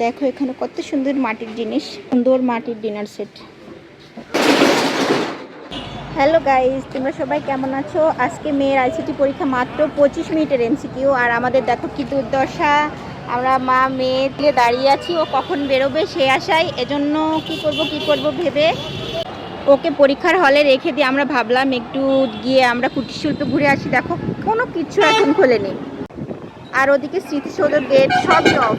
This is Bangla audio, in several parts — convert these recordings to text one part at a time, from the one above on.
দেখো এখানে কত সুন্দর মাটির জিনিস, সুন্দর মাটির ডিনার সেট। হ্যালো গাইস, তোমরা সবাই কেমন আছো? আজকে মেয়ের আইসিটি পরীক্ষা, মাত্র 25 মিনিটের এমসিকিউ। আর আমাদের দেখো কি দুর্দশা, আমরা মা মেয়ে দাঁড়িয়ে আছি, ও কখন বেরোবে সে আশায়। এজন্য কি করব ভেবে ওকে পরীক্ষার হলে রেখে দিয়ে আমরা ভাবলাম একটু গিয়ে আমরা কুটির শিল্পে ঘুরে আসি। দেখো কোনো কিছু এখন খোলেনি, আর ওদিকে স্মৃতিসৌধ গেট সবই অফ।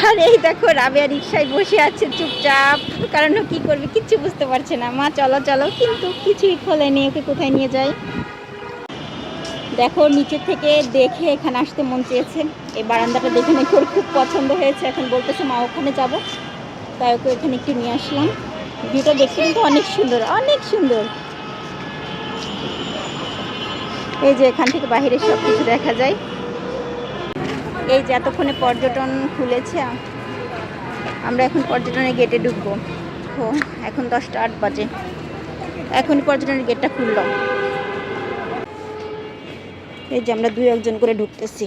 আর এই দেখো রাবেয়া রিক্সায় বসে আছে চুপচাপ, কারণ ও কি করবে কিচ্ছু বুঝতে পারছে না। মা চলো চলো, কিন্তু কিছুই খোলেনি, ওকে কোথায় নিয়ে যায়। দেখো নিচে থেকে দেখে এখানে আসতে মন চেয়েছে, এই বারান্দাটা দেখে নাকি ওর খুব পছন্দ হয়েছে। এখন বলতেছে মা ওখানে যাব, তাই ওকে এখানে একটু নিয়ে আসলাম। ভিউটা দেখতে কিন্তু অনেক সুন্দর, অনেক সুন্দর। এই যে এখান থেকে বাইরের সব কিছু দেখা যায়। এই যে এতক্ষণে পর্যটন খুলেছে, আমরা এখন পর্যটনের গেটে ঢুকবো। ও এখন 10টা 8 বাজে, এখনই পর্যটনের গেটটা খুলল। এই যে আমরা 2-1 করে ঢুকতেছি।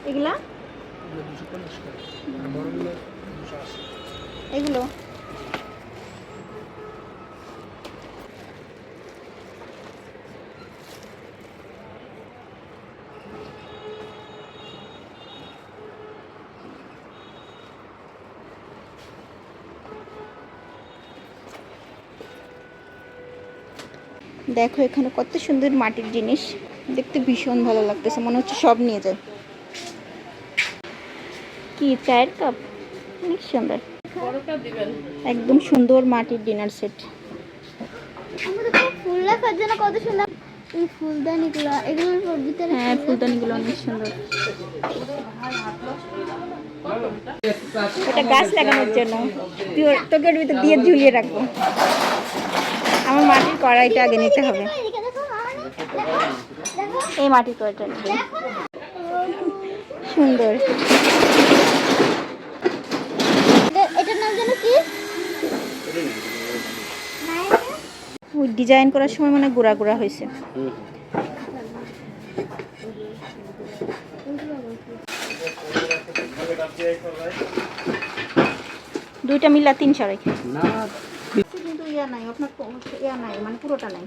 এগুলা এগুলো দেখো এখানে কত সুন্দর মাটির জিনিস, দেখতে ভীষণ ভালো লাগতেছে, মনে হচ্ছে সব নিয়ে যায়। কি চায়ের কাপ, অনেক সুন্দর, একদম সুন্দর মাটির ডিনার সেট। ফুল রাখার জন্য কত সুন্দর এই ফুলদানিগুলো, এগুলোর ভিতরে হ্যাঁ ফুলদানিগুলো অনেক সুন্দর। এটা গাছ লাগানোর জন্য, তোকে ভিতর দিয়ে ঝুলিয়ে রাখবো। আমার মাটির কড়াইটা আগে নিতে হবে, এই মাটির কড়াইটা নিতে সুন্দর। এটার নাম জানো কি? ডিজাইন করার সময় মানে গুড়া গুড়া হয়েছে। দুইটা মিলা 300 রেখে কিন্তু ইয়া নাই আপনার, ইয়া নাই মানে পুরোটা নাই।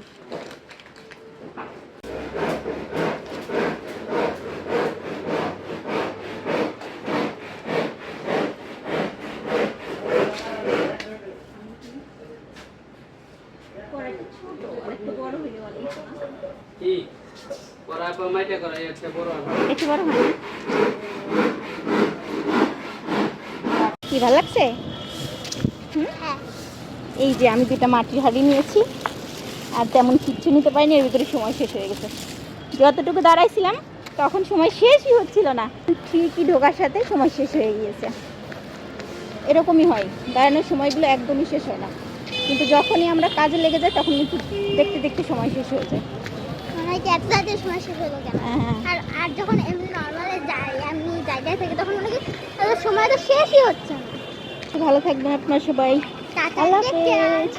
কি ভালো লাগছে? এই যে আমি 2টা মাটির হাঁড়ি নিয়েছি, আর তেমন কিচ্ছু নিতে পারিনি, এর ভিতরে সময় শেষ হয়ে গেছে। যতটুকু দাঁড়াইছিলাম তখন সময় শেষই হচ্ছিল না, ঠিকই ঢোকার সাথে সময় শেষ হয়ে গিয়েছে। এরকমই হয়, দাঁড়ানোর সময়গুলো একদমই শেষ হয় না, কিন্তু যখনই আমরা কাজে লেগে যাই তখন কিন্তু দেখতে দেখতে সময় শেষ হয়ে যায়। সময় শেষ হয়ে যায়। আর যখন এমনি নর্মালে যাই, এমনি জায়গায় থেকে, তখন মনে করি সময় তো শেষই হচ্ছে না। ভালো থাকবেন আপনারা সবাই, আল্লাহ হাফেজ।